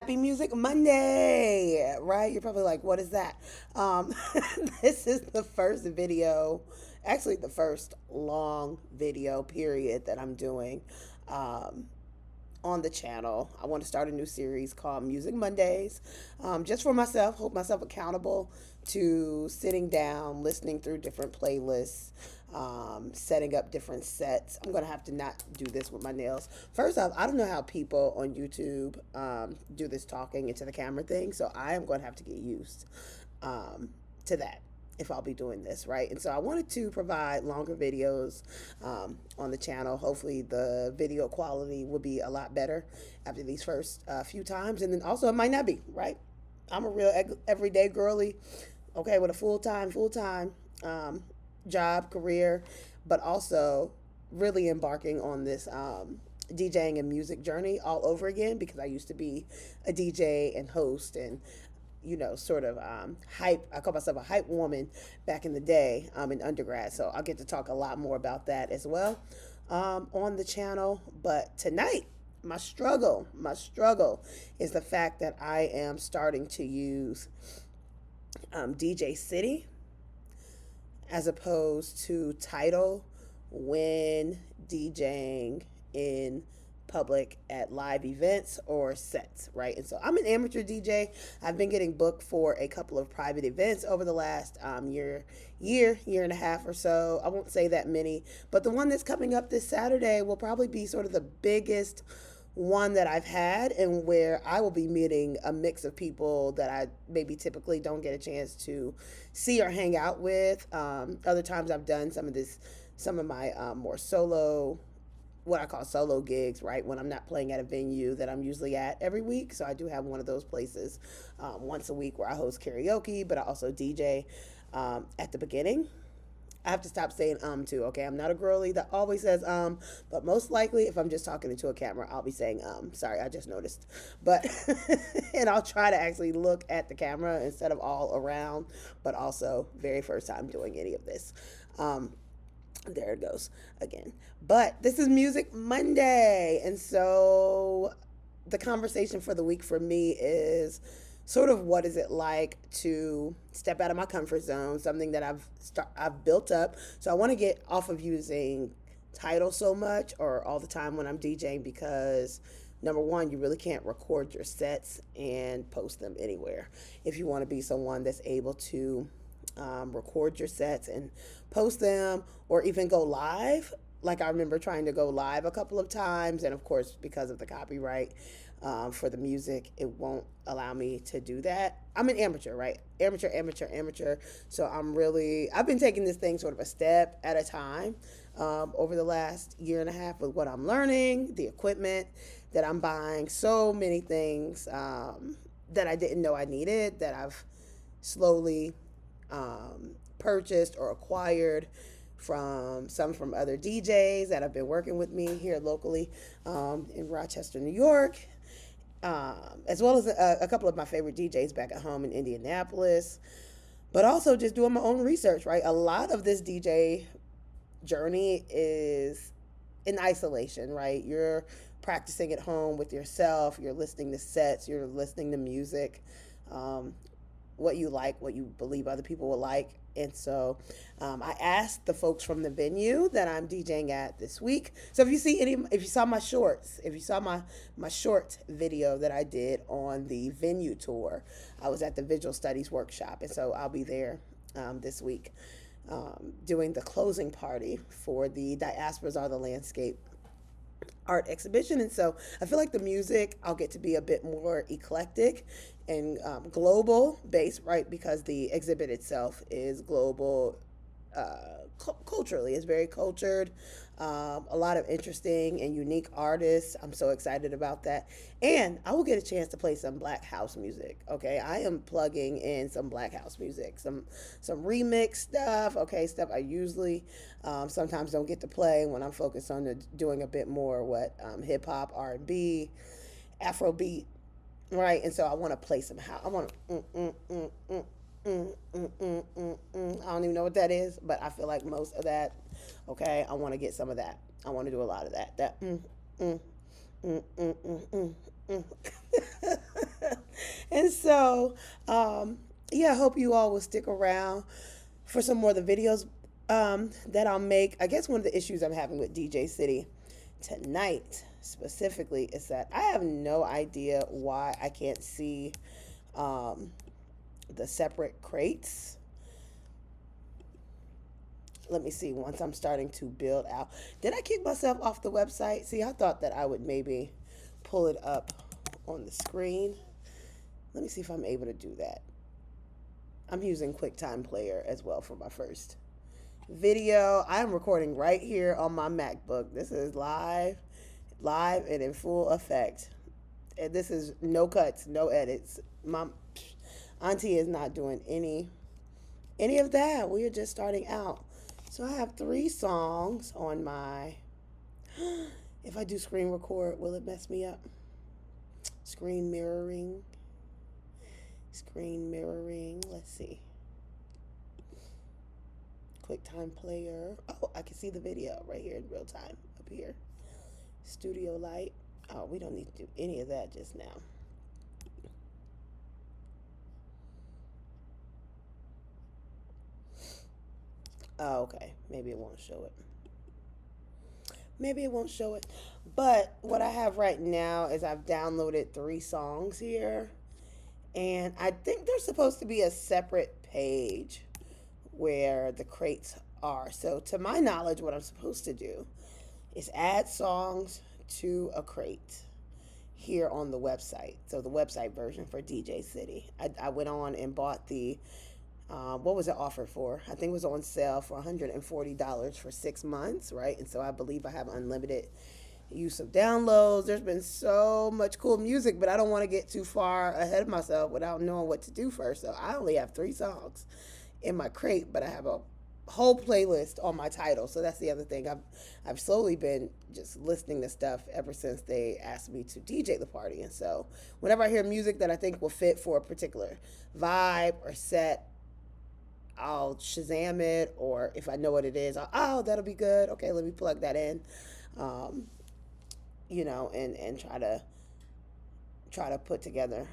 Happy Music Monday, right? You're probably like, what is that? Um, this is the first video, actually, the first long video period that I'm doing um, on the channel. I want to start a new series called Music Mondays, just for myself, hold myself accountable to sitting down, listening through different playlists, setting up different sets. I'm going to have to not do this with my nails. First off, I don't know how people on YouTube do this talking into the camera thing, so I am going to have to get used to that if I'll be doing this, right? And so I wanted to provide longer videos on the channel. Hopefully the video quality will be a lot better after these first few times. And then also it might not be, right? I'm a real everyday girly, okay, with a full-time job, career, but also really embarking on this DJing and music journey all over again because I used to be a DJ and host and sort of hype. I call myself a hype woman back in the day in undergrad. So I'll get to talk a lot more about that as well on the channel. But tonight, my struggle is the fact that I am starting to use DJcity as opposed to TIDAL when DJing in public at live events or sets, right? And so I'm an amateur DJ. I've been getting booked for a couple of private events over the last year and a half or so. I won't say that many, but the one that's coming up this Saturday will probably be sort of the biggest one that I've had, and where I will be meeting a mix of people that I maybe typically don't get a chance to see or hang out with. Other times I've done some of my more solo, what I call solo gigs, right? When I'm not playing at a venue that I'm usually at every week. So I do have one of those places once a week where I host karaoke, but I also DJ at the beginning. I have to stop saying too, okay? I'm not a girly that always says but most likely if I'm just talking into a camera, I'll be saying sorry, I just noticed. But and I'll try to actually look at the camera instead of all around, but also very first time doing any of this. There it goes again. But this is Music Monday. And so the conversation for the week for me is sort of what is it like to step out of my comfort zone, something that I've built up. So I want to get off of using TIDAL so much or all the time when I'm DJing because number one, you really can't record your sets and post them anywhere. If you want to be someone that's able to record your sets and post them or even go live. Like I remember trying to go live a couple of times, and of course, because of the copyright for the music, it won't allow me to do that. I'm an amateur, right? Amateur. So I've been taking this thing sort of a step at a time over the last year and a half with what I'm learning, the equipment that I'm buying, so many things that I didn't know I needed that I've slowly purchased or acquired from other DJs that have been working with me here locally in Rochester, New York, as well as a couple of my favorite DJs back at home in Indianapolis, but also just doing my own research, right? A lot of this DJ journey is in isolation, right? You're practicing at home with yourself, you're listening to sets, you're listening to music, what you like, what you believe other people will like. And so I asked the folks from the venue that I'm DJing at this week. So if you saw my shorts, if you saw my short video that I did on the venue tour, I was at the visual studies workshop. And so I'll be there this week doing the closing party for the Diasporas Are the Landscape art exhibition. And so I feel like the music, I'll get to be a bit more eclectic and global based, right? Because the exhibit itself is global, culturally. It's very cultured. A lot of interesting and unique artists. I'm so excited about that. And I will get a chance to play some Black House music. Okay, I am plugging in some Black House music, some remix stuff. Okay, stuff I usually sometimes don't get to play when I'm focused on doing a bit more hip hop, R&B, Afrobeat, right? And so I want to play some house. I want to. I don't even know what that is, but I feel like most of that. Okay, I want to get some of that. I want to do a lot of that. That. And so, yeah, I hope you all will stick around for some more of the videos that I'll make. I guess one of the issues I'm having with DJ City tonight specifically is that I have no idea why I can't see um, the separate crates. Let me see once I'm starting to build out. Did I kick myself off the website? See, I thought that I would maybe pull it up on the screen. Let me see if I'm able to do that. I'm using QuickTime Player as well for my first video. I'm recording right here on my MacBook. This is live and in full effect. And this is no cuts, no edits. My auntie is not doing any of that. We are just starting out. So I have 3 songs on my. If I do screen record, will it mess me up? Screen mirroring. Screen mirroring. Let's see. QuickTime Player. Oh, I can see the video right here in real time up here. Studio Light. Oh, we don't need to do any of that just now. Oh, okay. Maybe it won't show it. Maybe it won't show it. But what I have right now is I've downloaded 3 songs here. And I think there's supposed to be a separate page where the crates are. So to my knowledge, what I'm supposed to do is add songs to a crate here on the website. So the website version for DJ City. I went on and bought the what was it offered for? I think it was on sale for $140 for 6 months, right? And so I believe I have unlimited use of downloads. There's been so much cool music, but I don't want to get too far ahead of myself without knowing what to do first. So I only have 3 songs in my crate, but I have a whole playlist on my TIDAL. So that's the other thing. I've slowly been just listening to stuff ever since they asked me to DJ the party. And so whenever I hear music that I think will fit for a particular vibe or set, I'll Shazam it, or if I know what it is, oh, that'll be good. Okay, let me plug that in. Um, and try to put together,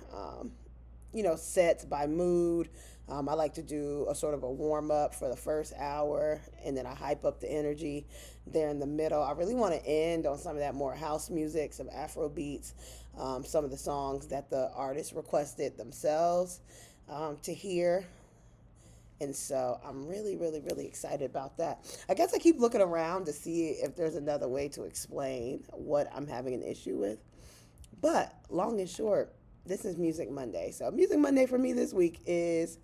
sets by mood. I like to do a sort of a warm up for the first hour, and then I hype up the energy there in the middle. I really want to end on some of that more house music, some Afro beats, some of the songs that the artists requested themselves to hear. And so I'm really, really, really excited about that. I guess I keep looking around to see if there's another way to explain what I'm having an issue with. But long and short, this is Music Monday. So Music Monday for me this week is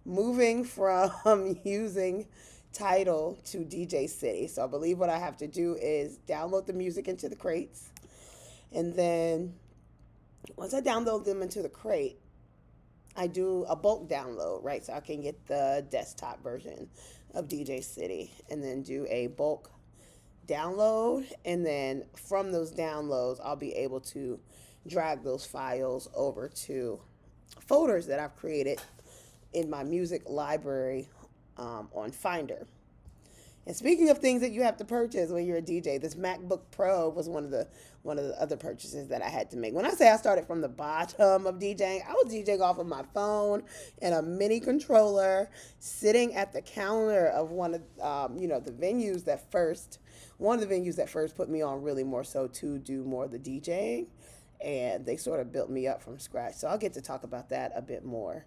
moving from using TIDAL to DJ City. So I believe what I have to do is download the music into the crates. And then once I download them into the crate, I do a bulk download, right? So I can get the desktop version of DJ City and then do a bulk download. And then from those downloads, I'll be able to drag those files over to folders that I've created in my music library on Finder. And speaking of things that you have to purchase when you're a DJ, this MacBook Pro was one of the other purchases that I had to make. When I say I started from the bottom of DJing, I was DJing off of my phone and a mini controller, sitting at the counter of one of the venues that first put me on really more so to do more of the DJing, and they sort of built me up from scratch. So I'll get to talk about that a bit more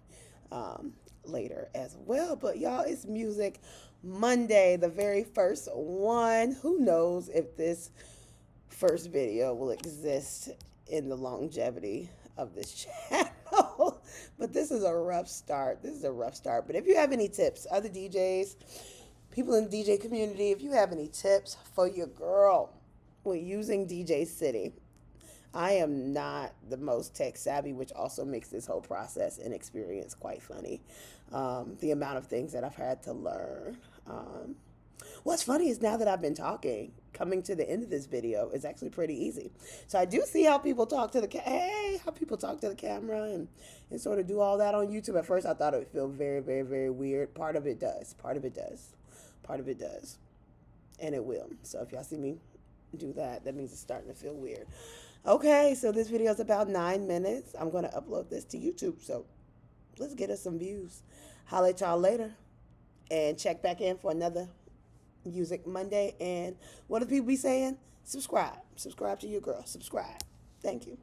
later as well. But y'all, it's Music Monday, the very first one. Who knows if this first video will exist in the longevity of this channel. But this is a rough start. But if you have any tips, other DJs, people in the DJ community, if you have any tips for your girl with using DJ City, I am not the most tech savvy, which also makes this whole process and experience quite funny. The amount of things that I've had to learn. What's funny is now that I've been talking, coming to the end of this video is actually pretty easy. So I do see how people talk to the camera and sort of do all that on YouTube. At first I thought it would feel very, very, very weird. Part of it does. And it will. So if y'all see me do that, that means it's starting to feel weird. Okay, so this video is about 9 minutes. I'm going to upload this to YouTube. So let's get us some views. Holla at y'all later. And check back in for another Music Monday. And what do people be saying? Subscribe. Subscribe to your girl. Subscribe. Thank you.